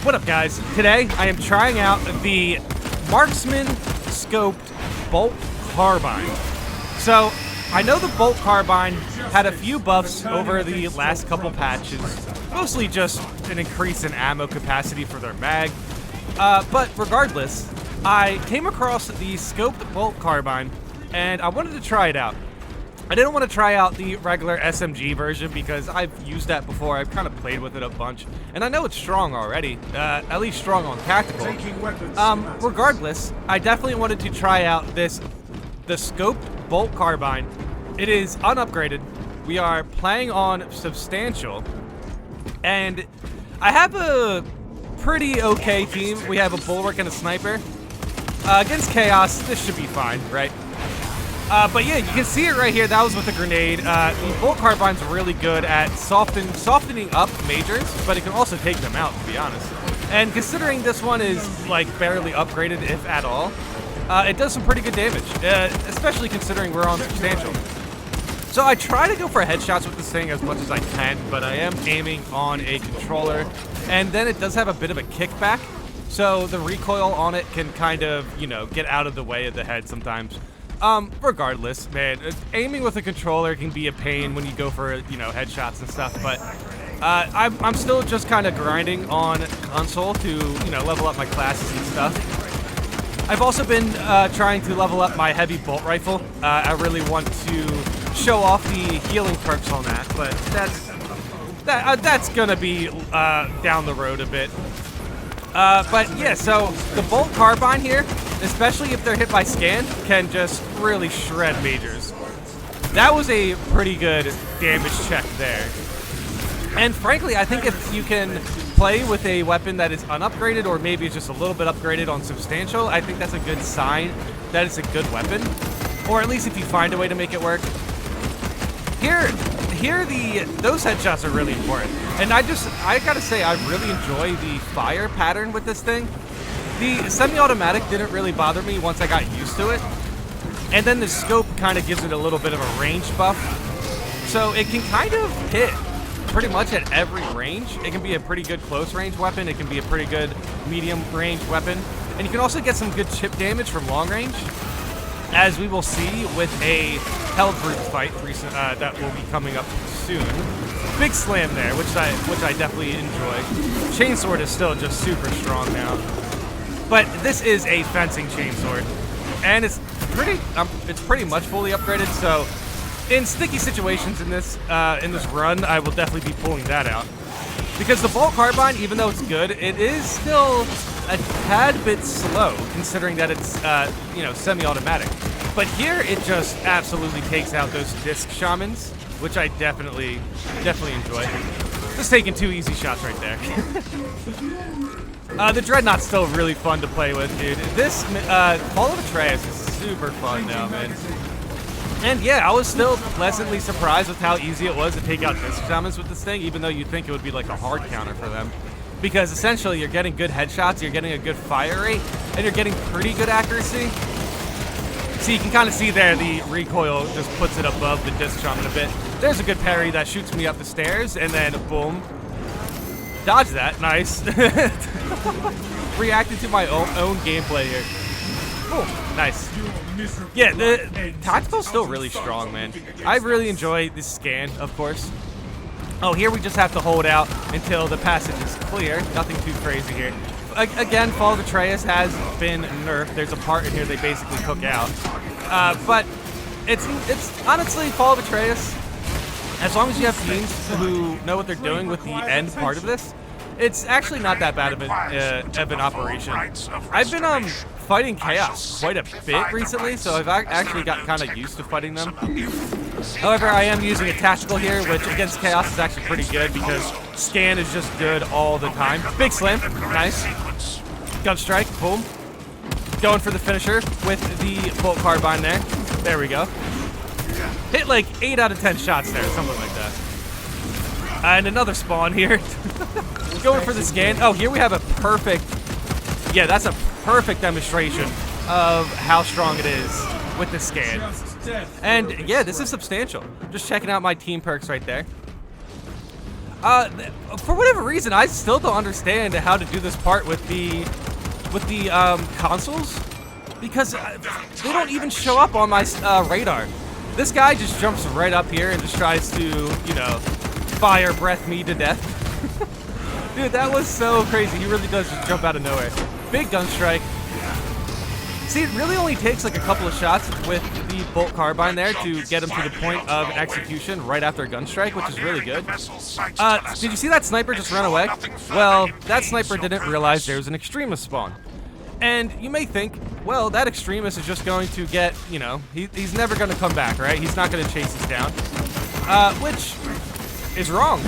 What up, guys? Today I am trying out the Marksman Scoped Bolt Carbine. So I know the Bolt Carbine had a few buffs over the last couple patches, mostly just an increase in ammo capacity for their mag. But regardless, I came across the Scoped Bolt Carbine and I wanted to try it out. I didn't want to try out the regular SMG version because I've used that before. I've kind of played with it a bunch, and I know it's strong already, at least strong on tactical. Regardless, I definitely wanted to try out the Scoped Bolt Carbine. It is unupgraded. We are playing on Substantial, and I have a pretty okay team. We have a Bulwark and a Sniper. Against Chaos, this should be fine, right? But yeah, you can see it right here. That was with a grenade. The Bolt Carbine's really good at softening up majors, but it can also take them out, to be honest. And considering this one is like barely upgraded, if at all, it does some pretty good damage, especially considering we're on Substantial. So I try to go for headshots with this thing as much as I can, but I am aiming on a controller, and then it does have a bit of a kickback, so the recoil on it can kind of, you know, get out of the way of the head sometimes. Regardless, man, aiming with a controller can be a pain when you go for, you know, headshots and stuff, but I'm still just kind of grinding on console to, you know, level up my classes and stuff. I've also been trying to level up my heavy bolt rifle. I really want to show off the healing perks on that, but that's gonna be down the road a bit. But yeah, so the Bolt Carbine here, especially if they're hit by scan, can just really shred majors. That was a pretty good damage check there. And frankly, I think if you can play with a weapon that is unupgraded, or maybe it's just a little bit upgraded on Substantial, I think that's a good sign that it's a good weapon. Or at least if you find a way to make it work. Here those headshots are really important. And I gotta say, I really enjoy the fire pattern with this thing. The semi-automatic didn't really bother me once I got used to it. And then the scope kind of gives it a little bit of a range buff. So it can kind of hit pretty much at every range. It can be a pretty good close range weapon. It can be a pretty good medium range weapon. And you can also get some good chip damage from long range, as we will see with a Helbrute fight that will be coming up soon. Big slam there, which I definitely enjoy. Chainsword is still just super strong now. But this is a fencing chainsword, and it's pretty much fully upgraded. So, in sticky situations in this run, I will definitely be pulling that out. Because the Bolt Carbine, even though it's good, it is still a tad bit slow, considering that it's you know, semi-automatic. But here, it just absolutely takes out those disc shamans, which I definitely enjoy. Just taking 2 easy shots right there. The Dreadnought's still really fun to play with, dude. This Fall of Atreus is super fun now, man. And yeah, I was still pleasantly surprised with how easy it was to take out disc shamans with this thing, even though you'd think it would be like a hard counter for them. Because essentially, you're getting good headshots, you're getting a good fire rate, and you're getting pretty good accuracy. So you can kind of see there, the recoil just puts it above the disc shaman a bit. There's a good parry that shoots me up the stairs, and then boom. Dodge that, nice. Reacted to my own gameplay here. Oh, nice. Yeah, the tactical's still really strong, man. I really enjoy this scan, of course. Oh, here we just have to hold out until the passage is clear. Nothing too crazy here. Again, Fall of Atreus has been nerfed. There's a part in here they basically cook out. But it's honestly, Fall of Atreus, as long as you have teams who know what they're doing with the end part of this, it's actually not that bad of an operation. I've been fighting Chaos quite a bit recently, so I've actually got kind of used to fighting them. However, I am using a tactical here, which against Chaos is actually pretty good because scan is just good all the time. Big slam, nice. Gun strike, boom. Going for the finisher with the Bolt Carbine there. There we go. Hit like 8 out of 10 shots there, something like that. And another spawn here. Going for the scan. Oh, here we have a perfect... Yeah, that's a perfect demonstration of how strong it is with the scan. And yeah, this is Substantial. Just checking out my team perks right there. For whatever reason, I still don't understand how to do this part with the consoles, because they don't even show up on my radar. This guy just jumps right up here and just tries to, you know, fire breath me to death. Dude, that was so crazy. He really does just jump out of nowhere. Big gun strike. See, it really only takes like a couple of shots with the bolt carbine there to get him to the point of execution right after a gun strike, which is really good. Did you see that sniper just run away? Well, that sniper didn't realize there was an extremist spawn. And you may think, well, that extremist is just going to get, you know, he's never going to come back, right? He's not going to chase us down, which is wrong.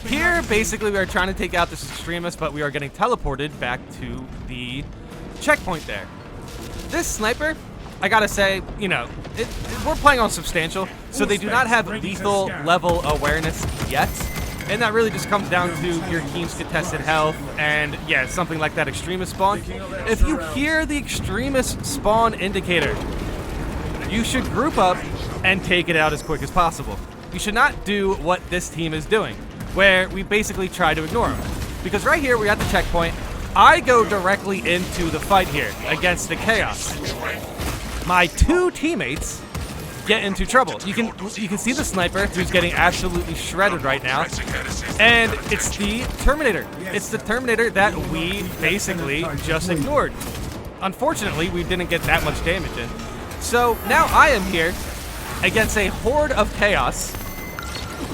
Here, basically, we are trying to take out this extremist, but we are getting teleported back to the checkpoint there. This sniper, I gotta say, you know, we're playing on substantial, so they do not have lethal level awareness yet. And that really just comes down to your team's contested health and, yeah, something like that extremist spawn. If you hear the extremist spawn indicator, you should group up and take it out as quick as possible. You should not do what this team is doing, where we basically try to ignore them. Because right here, we're at the checkpoint. I go directly into the fight here against the chaos. My two teammates get into trouble. You can see the sniper who's getting absolutely shredded right now, and it's the Terminator. It's the Terminator that we basically just ignored. Unfortunately, we didn't get that much damage in. So now I am here against a horde of chaos,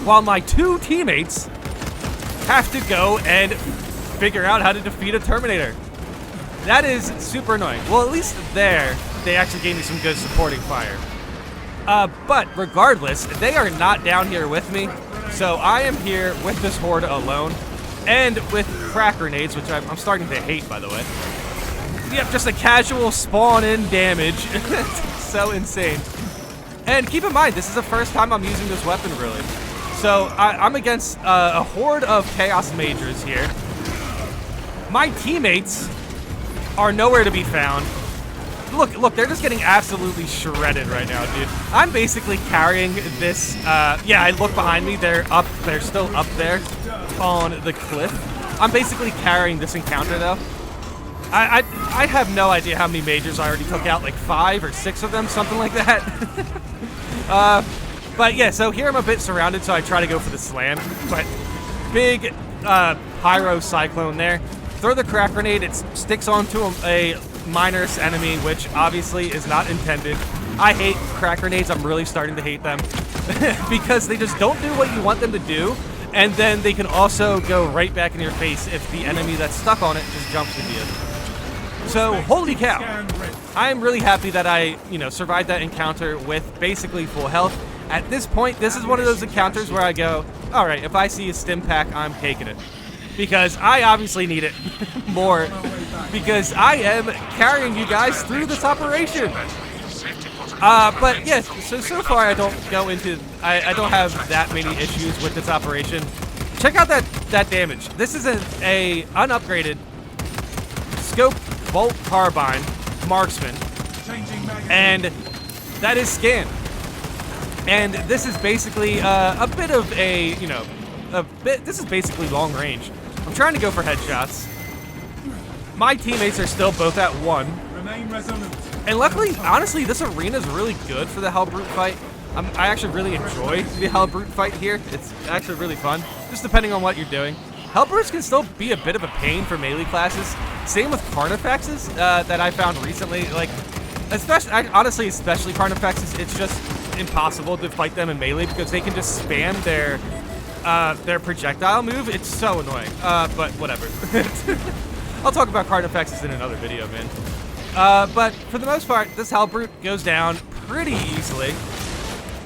while my two teammates have to go and figure out how to defeat a Terminator. That is super annoying. Well, at least there, they actually gave me some good supporting fire. But regardless, they are not down here with me, so I am here with this horde alone, and with crack grenades, which I'm starting to hate, by the way. Yep, just a casual spawn-in damage. So insane. And keep in mind, this is the first time I'm using this weapon, really. So I'm against a horde of chaos majors here. My teammates are nowhere to be found. Look, they're just getting absolutely shredded right now, dude. I'm basically carrying this, yeah, I look behind me, they're still up there on the cliff. I'm basically carrying this encounter, though. I have no idea how many majors I already took out, like 5 or 6 of them, something like that. But yeah, so here I'm a bit surrounded, so I try to go for the slam, but big pyro cyclone there. Throw the crack grenade, it sticks onto a minor's enemy, which obviously is not intended. I hate crack grenades, I'm really starting to hate them because they just don't do what you want them to do, and then they can also go right back in your face if the enemy that's stuck on it just jumps into you. So, holy cow. I am really happy that I, you know, survived that encounter with basically full health. At this point, this is one of those encounters where I go, alright, if I see a stim pack, I'm taking it. Because I obviously need it more, because I am carrying you guys through this operation. But yes, so far I don't go into, I don't have that many issues with this operation. Check out that damage. This is a unupgraded scope bolt carbine marksman, and that is scanned. And this is basically a bit of a, you know, this is basically long range. I'm trying to go for headshots. My teammates are still both at 1. Remain resolute. And luckily, honestly, this arena is really good for the Helbrute fight. I actually really enjoy the Helbrute fight here. It's actually really fun, just depending on what you're doing. Helbrutes can still be a bit of a pain for melee classes. Same with Carnifexes that I found recently. Like, honestly, especially Carnifexes, it's just impossible to fight them in melee because they can just spam their projectile move. It's so annoying, but whatever. I'll talk about Carnifexes in another video, man. But for the most part, this Helbrute goes down pretty easily.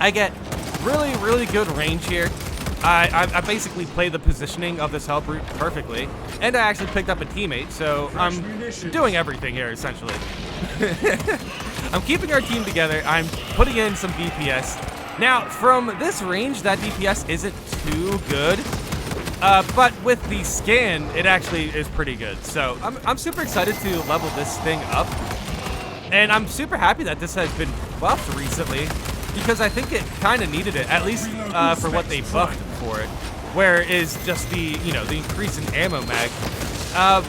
I get really, really good range here. I basically play the positioning of this Helbrute perfectly, and I actually picked up a teammate, so I'm doing everything here, essentially. I'm keeping our team together. I'm putting in some DPS. Now, from this range, that DPS isn't too good, but with the scan, it actually is pretty good. So I'm super excited to level this thing up, and I'm super happy that this has been buffed recently, because I think it kind of needed it, at least for what they buffed for it. where is just the, the increase in ammo mag.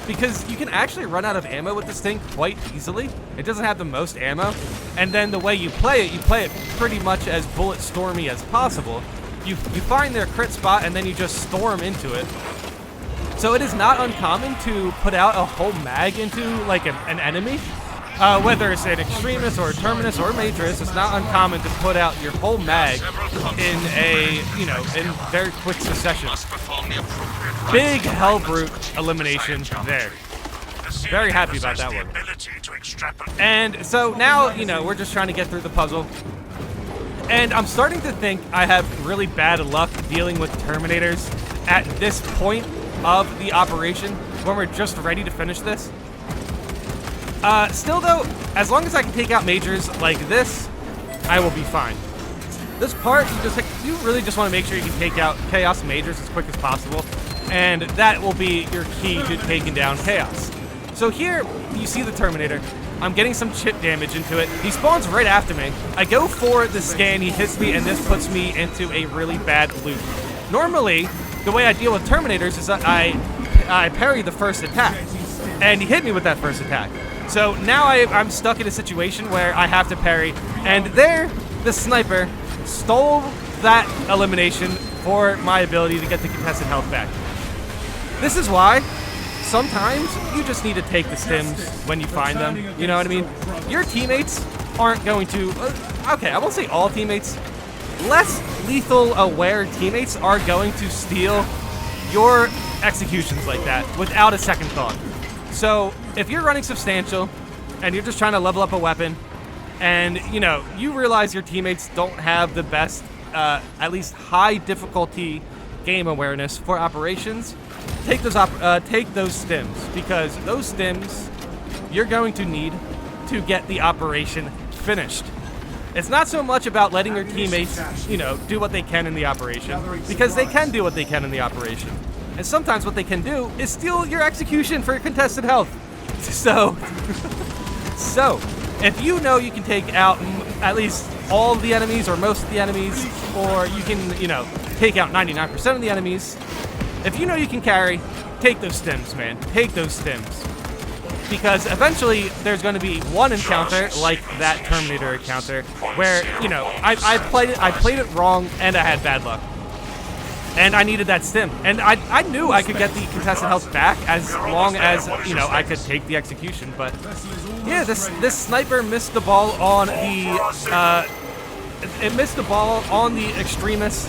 Because you can actually run out of ammo with this thing quite easily. It doesn't have the most ammo. And then the way you play it pretty much as bullet stormy as possible. You find their crit spot and then you just storm into it. So it is not uncommon to put out a whole mag into like an enemy. Whether it's an Extremis or a Terminus or a Matrix, it's not uncommon to put out your whole mag in in very quick succession. Big Helbrute elimination there. Very happy about that one. And so now, we're just trying to get through the puzzle. And I'm starting to think I have really bad luck dealing with Terminators at this point of the operation when we're just ready to finish this. Still though, as long as I can take out majors like this, I will be fine. This part, you really just want to make sure you can take out Chaos majors as quick as possible, and that will be your key to taking down Chaos. So here, you see the Terminator. I'm getting some chip damage into it. He spawns right after me. I go for the scan, he hits me, and this puts me into a really bad loop. Normally, the way I deal with Terminators is that I parry the first attack, and he hit me with that first attack. So now I'm stuck in a situation where I have to parry, and there, the sniper stole that elimination for my ability to get the contested health back. This is why sometimes you just need to take the stims when you find them, you know what I mean? Your teammates aren't going to, okay, I won't say all teammates, less lethal aware teammates are going to steal your executions like that without a second thought. So if you're running substantial and you're just trying to level up a weapon and you realize your teammates don't have the best at least high difficulty game awareness for operations, take those stims, because those stims you're going to need to get the operation finished. It's not so much about letting your teammates do what they can in the operation, because they can do what they can in the operation. And sometimes what they can do is steal your execution for your contested health. So if you know you can take out at least all of the enemies or most of the enemies, or you can, take out 99% of the enemies, if you know you can carry, take those stims, man. Take those stims. Because eventually there's going to be one encounter like that Terminator encounter where, I played it wrong and I had bad luck. And I needed that stim. And I knew I could get the contested health back as long as, I could take the execution. But, yeah, this sniper missed the ball on the... it missed the ball on the Extremis,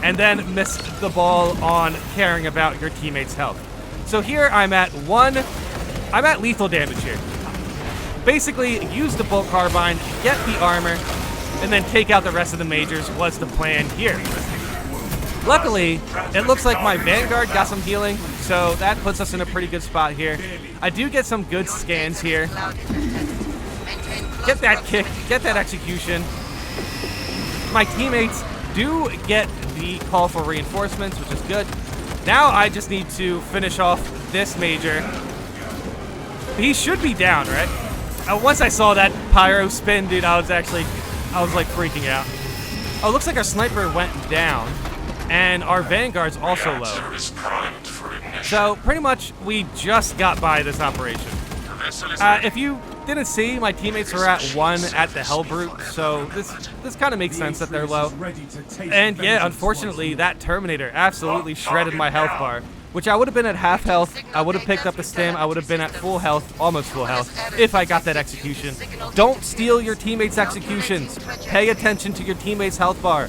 and then missed the ball on caring about your teammates' health. So here I'm at lethal damage here. Basically, use the bolt carbine, get the armor, and then take out the rest of the majors was the plan here. Luckily, it looks like my Vanguard got some healing, so that puts us in a pretty good spot here. I do get some good scans here. Get that kick, get that execution. My teammates do get the call for reinforcements, which is good. Now I just need to finish off this major. He should be down, right? Once I saw that pyro spin, dude, I was like freaking out. Oh, looks like our sniper went down. And our Vanguard's also low. So, pretty much, we just got by this operation. If you didn't see, my teammates were at 1 at the Helbrute, so this kind of makes sense that they're low. And yeah, unfortunately, that Terminator absolutely shredded my health bar, which I would have been at half health. I would have picked up the stim. I would have been at full health, almost full health, if I got that execution. Don't steal your teammates' executions. Pay attention to your teammates' health bar.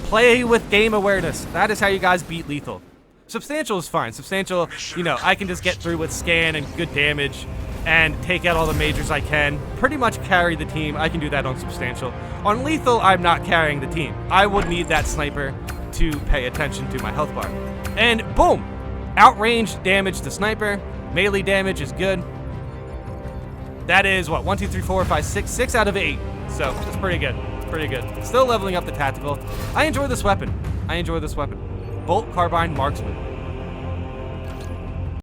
Play with game awareness. That is how you guys beat lethal. Substantial is fine. Substantial, I can just get through with scan and good damage and take out all the majors I can. Pretty much carry the team. I can do that on substantial. On lethal, I'm not carrying the team. I would need that sniper to pay attention to my health bar. And boom! Outranged damage to sniper. Melee damage is good. That is, what, 1, 2, 3, 4, 5, 6. 6 out of 8. So, that's pretty good. Pretty good. Still leveling up the tactical. I enjoy this weapon. Bolt Carbine Marksman.